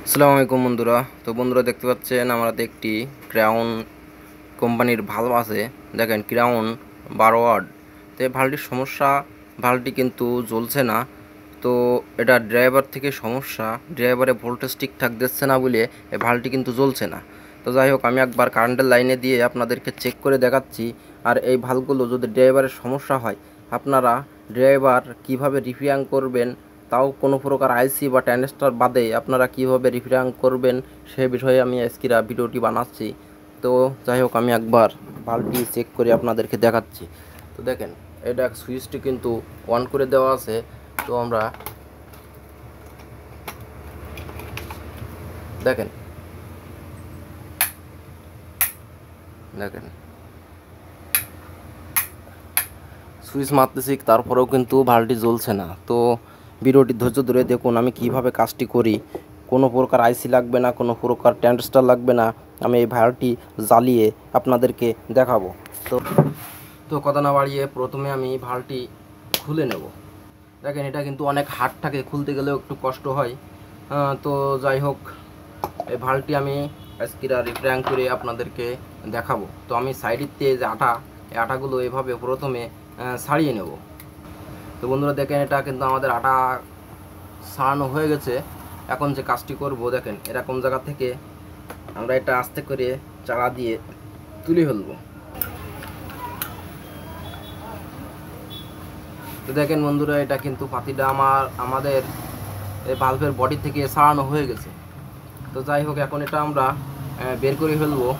আসসালামু আলাইকুম বন্ধুরা। তো বন্ধুরা দেখতে পাচ্ছেন আমাদের একটি ক্রাউন কোম্পানির ভালভ আছে। দেখেন ক্রাউন 12 ওয়াট। তো এই ভালভটির সমস্যা, ভালভটি কিন্তু জ্বলছে না। তো এটা ড্রাইভার থেকে সমস্যা, ড্রাইভারে ভোল্টেজ ঠিকঠাক দিচ্ছে না বলে এই ভালভটি কিন্তু জ্বলছে না। তো যাই হোক, আমি একবার কারেন্টের লাইনে দিয়ে আপনাদেরকে চেক করে দেখাচ্ছি। আর এই ভালভগুলো যদি ড্রাইভারের সমস্যা হয়, আপনারা ড্রাইভার কিভাবে রিপেয়ারিং করবেন, তাও কোনো প্রকার আইসি বা ট্রানজিস্টর বাদে আপনারা কিভাবে রিপেয়ারিং করবেন সে বিষয়ে আমি আজকের ভিডিওটি বানাচ্ছি। তো যাই হোক, আমি একবার ভালভটি চেক করে আপনাদেরকে দেখাচ্ছি। তো দেখেন, এটা সুইচটি কিন্তু অন করে দেওয়া আছে। তো আমরা দেখেন দেখেন সুইচ মারতেছি, তারপরেও কিন্তু ভালভটি জ্বলছে না। তো ভিডিওটি ধৈর্য ধরে দেখুন আমি কিভাবে কাজটি করি। কোনো প্রকার আইসি লাগবে না, কোনো প্রকার ট্রানজিস্টর লাগবে না, আমি এই ভালভটি জ্বালিয়ে আপনাদেরকে দেখাবো। তো তো কথা না বাড়িয়ে প্রথমে আমি ভালভটি খুলে নেব। দেখেন, এটা কিন্তু অনেক হার্ড থাকে, খুলতে গেলেও একটু কষ্ট হয়। তো যাই হোক, এই ভালভটি আমি আজকের রিপেয়ারিং করে আপনাদেরকে দেখাবো। তো আমি সাইডের যে আটা, এই আটাগুলো এভাবে প্রথমে ছাড়িয়ে নেব। তো বন্ধুরা দেখেন, এটা কিন্তু আমাদের আটা ছাড়ানো হয়ে গেছে। এখন যে কাজটি করব, দেখেন এরকম জায়গা থেকে আমরা এটা আস্তে করে চালা দিয়ে তুলে ফেলবো। তো দেখেন বন্ধুরা, এটা কিন্তু পাতিটা আমাদের এই ভালভের বডি থেকে ছাড়ানো হয়ে গেছে। তো যাই হোক, এখন এটা আমরা বের করে ফেলবো।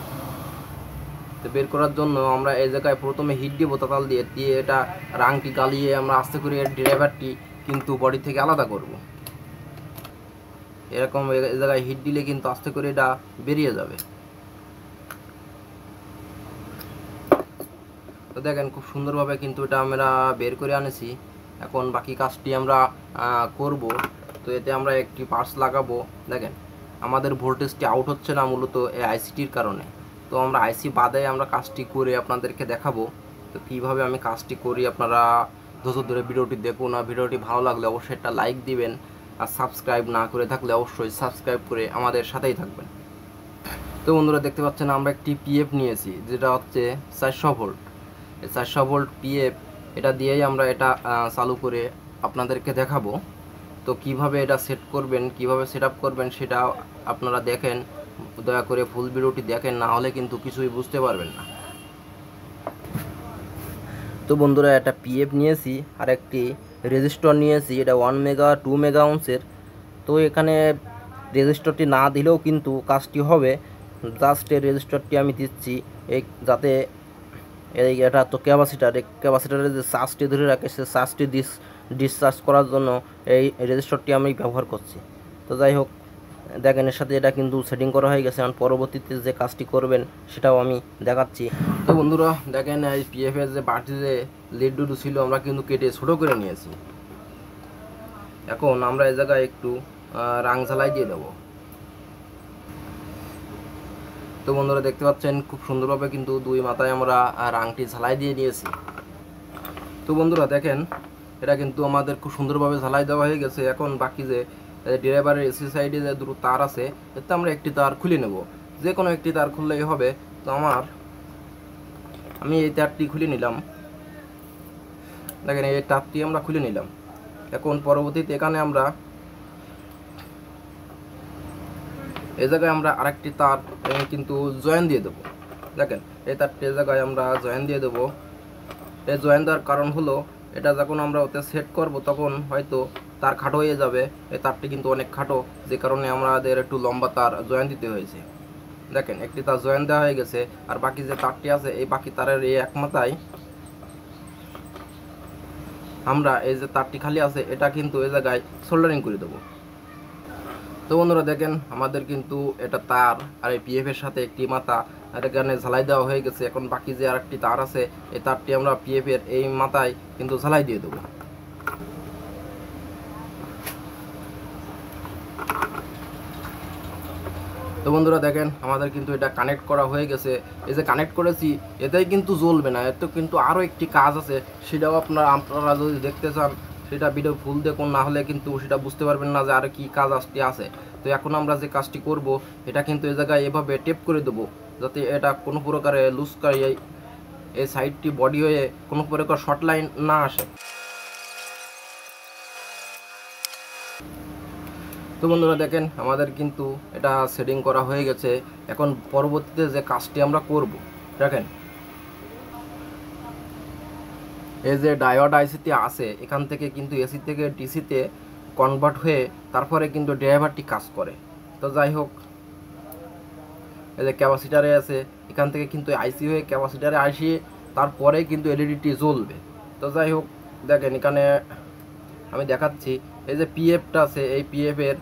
তো বের করার জন্য আমরা এই জায়গায় প্রথমে হিট দিব তাতাল দিয়ে দিয়ে এটা রাংটি গালিয়ে আমরা আস্তে করে ড্রাইভারটি কিন্তু বডি থেকে আলাদা করব। এরকম এই জায়গায় হিট দিলে কিন্তু আস্তে করে এটা বেরিয়ে যাবে। তো দেখেন, খুব সুন্দরভাবে কিন্তু এটা আমরা বের করে আনেছি। এখন বাকি কাজটি আমরা করব। তো এতে আমরা একটি পার্টস লাগাবো। দেখেন, আমাদের ভোল্টেজটি আউট হচ্ছে না মূলত এই আইসিটির কারণে। তো আমরা আইসি বাদে আমরা কাজটি করে আপনাদেরকে দেখাবো। তো কীভাবে আমি কাজটি করি আপনারা ধৈর্য ধরে ভিডিওটি দেখুন। আর ভিডিওটি ভালো লাগলে অবশ্যই একটা লাইক দিবেন, আর সাবস্ক্রাইব না করে থাকলে অবশ্যই সাবস্ক্রাইব করে আমাদের সাথেই থাকবেন। তো বন্ধুরা দেখতে পাচ্ছেন, আমরা একটি পিএফ নিয়েছি, যেটা হচ্ছে 400 ভোল্ট। 400 ভোল্ট পিএফ, এটা দিয়েই আমরা এটা চালু করে আপনাদেরকে দেখাবো। তো কিভাবে এটা সেট করবেন, কিভাবে সেট আপ করবেন সেটা আপনারা দেখেন, দয়া করে ফুল ভিডিওটি দেখেন, না হলে কিন্তু কিছুই বুঝতে পারবেন না। তো বন্ধুরা, একটা পিএফ নিয়েছি আর একটি রেজিস্টর নিয়েছি, এটা 1 মেগা 2 মেগা ওহমের। তো এখানে রেজিস্টরটি না দিলেও কিন্তু কাজটি হবে। জাস্ট এই রেজিস্টরটি আমি দিচ্ছি এই যাতে এই এটা তো ক্যাপাসিটারের যে চার্জটি ধরে রাখে সে চার্জটি ডিসচার্জ করার জন্য এই রেজিস্টরটি আমি ব্যবহার করছি। তো যাই হোক, দেখেন এর সাথে এটা কিন্তু সেটিং করা হয়ে গেছে। আর পরবর্তীতে যে কাজটি করবেন সেটাও আমি দেখাচ্ছি। তো বন্ধুরা দেখেন, এই পিএফের যে বাড়তি যে লিড দুটো ছিল আমরা কিন্তু কেটে ছোটো করে নিয়েছি। এখন আমরা এই জায়গায় একটু রাং ঝালাই দিয়ে দেবো। তো বন্ধুরা দেখতে পাচ্ছেন, খুব সুন্দরভাবে কিন্তু দুই মাথায় আমরা রাংটি ঝালাই দিয়ে নিয়েছি। তো বন্ধুরা দেখেন, এটা কিন্তু আমাদের খুব সুন্দরভাবে ঝালাই দেওয়া হয়ে গেছে। এখন বাকি যে ড্রাইভারের এসি সাইডে যে দুটো তার আছে, এতে আমরা একটি তার খুলে নেব। যে কোনো একটি তার খুললেই হবে। তো আমি এই তারটি খুলে নিলাম। দেখেন, এই তারটি আমরা খুলে নিলাম। এখন পরবর্তীতে এখানে আমরা এই জায়গায় আমরা আরেকটি তার কিন্তু জয়েন দিয়ে দেবো। দেখেন, এই তারটি এই জায়গায় আমরা জয়েন দিয়ে দেবো। এই জয়েন দেওয়ার কারণ হলো, এটা যখন আমরা ওতে সেট করব তখন হয়তো তার খাটো হয়ে যাবে। এই তারটি কিন্তু অনেক খাটো, যে কারণে আমাদের একটু লম্বা তার জয়েন দিতে হয়েছে। দেখেন, একটি তার জয়েন দেওয়া হয়ে গেছে। আর বাকি যে তারটি আছে, এই বাকি তারের এই এক মাথায় আমরা এই যে তারটি খালি আছে এটা কিন্তু এই জায়গায় সোল্ডারিং করে দেবো। তো বন্ধুরা দেখেন, আমাদের কিন্তু এটা তার আর এই পিএফ এর সাথে একটি মাথা এখানে ঝালাই দেওয়া হয়ে গেছে। এখন বাকি যে আরেকটি তার আছে, এই তারটি আমরা পিএফ এর এই মাথায় কিন্তু ঝালাই দিয়ে দেবো। তো বন্ধুরা দেখেন, আমাদের কিন্তু এটা কানেক্ট করা হয়ে গেছে। এই যে কানেক্ট করেছি, এটাই কিন্তু জ্বলবে না, এতে কিন্তু আরও একটি কাজ আছে, সেটাও আপনারা যদি দেখতে চান সেটা ভিডিও ফুল দেখুন, না হলে কিন্তু সেটা বুঝতে পারবেন না যে আর কি কাজ আসতে আছে। তো এখন আমরা যে কাজটি করব এটা কিন্তু এই জায়গায় এভাবে টেপ করে দেবো, যাতে এটা কোনো প্রকারে লুজ করে এই সাইডটি বডি হয়ে কোনো প্রকার শর্ট লাইন না আসে। তো বন্ধুরা দেখেন আমাদের কিন্তু এটা সেটিং করা হয়ে গেছে। এখন পরবর্তীতে যে কাজটি আমরা করব, দেখেন এই যে ডায়োড আইসিতে আছে, এখান থেকে কিন্তু এসি থেকে ডিসিতে কনভার্ট হয়ে তারপরে কিন্তু ড্রাইভারটি কাজ করে। তো যাই হোক, এই যে ক্যাপাসিটারে আছে, এখান থেকে কিন্তু আইসি হয়ে ক্যাপাসিটারে আসিয়ে তারপরে কিন্তু এলইডিটি জ্বলবে। তো যাই হোক দেখেন এখানে আমি দেখাচ্ছি, এই যে পিএফটা আছে, এই পিএফের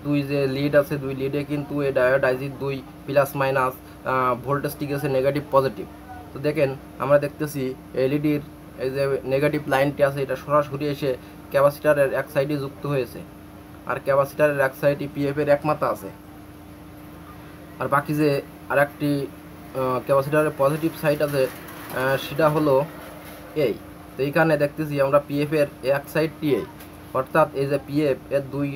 দুই যে লিড আছে, দুই লিডে কিন্তু এই ডায়োড আইসির দুই প্লাস মাইনাস ভোল্টেজটি গেছে নেগেটিভ পজিটিভ। তো দেখেন আমরা দেখতেছি এলইডির এই যে নেগেটিভ লাইনটি আছে এটা সরাসরি এসে ক্যাপাসিটারের এক সাইডে যুক্ত হয়েছে, আর ক্যাপাসিটারের এক সাইডে পিএফের এক মাথা আছে, আর বাকি যে আর একটি ক্যাপাসিটারের পজিটিভ সাইড আছে সেটা হলো এই। তো এইখানে দেখতেছি আমরা পিএফের এক সাইডটি এই, অর্থাৎ এই যে পিএফ এর দুই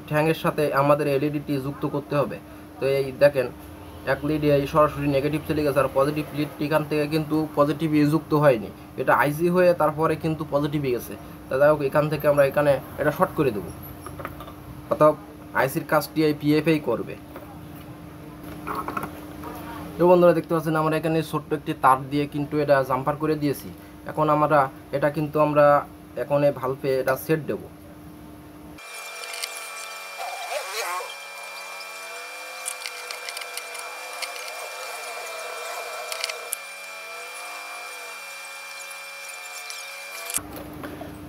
ঠ্যাংয়ের সাথে আমাদের এলইডিটি যুক্ত করতে হবে। তো এই দেখেন এক লিডে এই সরাসরি নেগেটিভ চলে গেছে, আর পজিটিভ লিডটি এখান থেকে কিন্তু পজিটিভ যুক্ত হয়নি, এটা আইসি হয়ে তারপরে কিন্তু পজিটিভই গেছে। তা যাই হোক এখান থেকে আমরা এখানে এটা শর্ট করে দেবো, অর্থাৎ আইসির কাজটি এই পিএফেই করবে। তো বন্ধুরা দেখতে পাচ্ছেন আমরা এখানে ছোট্ট একটি তার দিয়ে কিন্তু এটা জাম্পার করে দিয়েছি। এখন আমরা এটা কিন্তু আমরা এখন এই ভালভে এটা সেট দেব।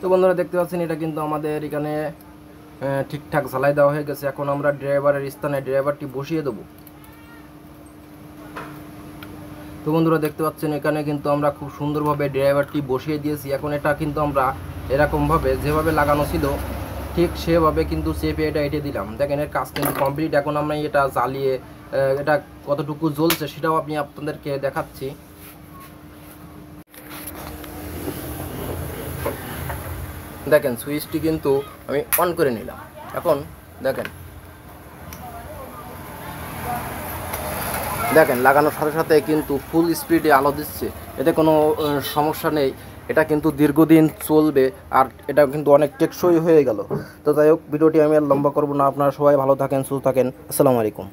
তো বন্ধুরা দেখতে পাচ্ছেন এটা কিন্তু আমাদের এখানে ঠিকঠাক ঝালাই দেওয়া হয়ে গেছে। এখন আমরা ড্রাইভারের স্থানে ড্রাইভারটি বসিয়ে দেবো। তো বন্ধুরা দেখতে পাচ্ছেন এখানে কিন্তু আমরা খুব সুন্দরভাবে ড্রাইভারটি বসিয়ে দিয়েছি। এখন এটা কিন্তু আমরা এরকমভাবে যেভাবে লাগানো ছিল ঠিক সেভাবে কিন্তু চেপে এটা এঁটে দিলাম। দেখেন এর কাজ কিন্তু কমপ্লিট। এখন আমরা এটা জ্বালিয়ে এটা কতটুকু জ্বলছে সেটাও আমি আপনাদেরকে দেখাচ্ছি। দেখেন সুইচটি কিন্তু আমি অন করে নিলাম। এখন দেখেন লাগানোর সাথে সাথে কিন্তু ফুল স্পিডে আলো দিচ্ছে, এতে কোনো সমস্যা নেই। এটা কিন্তু দীর্ঘদিন চলবে, আর এটা কিন্তু অনেক টেকসই হয়ে গেল। তো যাই হোক ভিডিওটি আমি আর লম্বা করবো না, আপনারা সবাই ভালো থাকেন, সুস্থ থাকেন, আসসালামু আলাইকুম।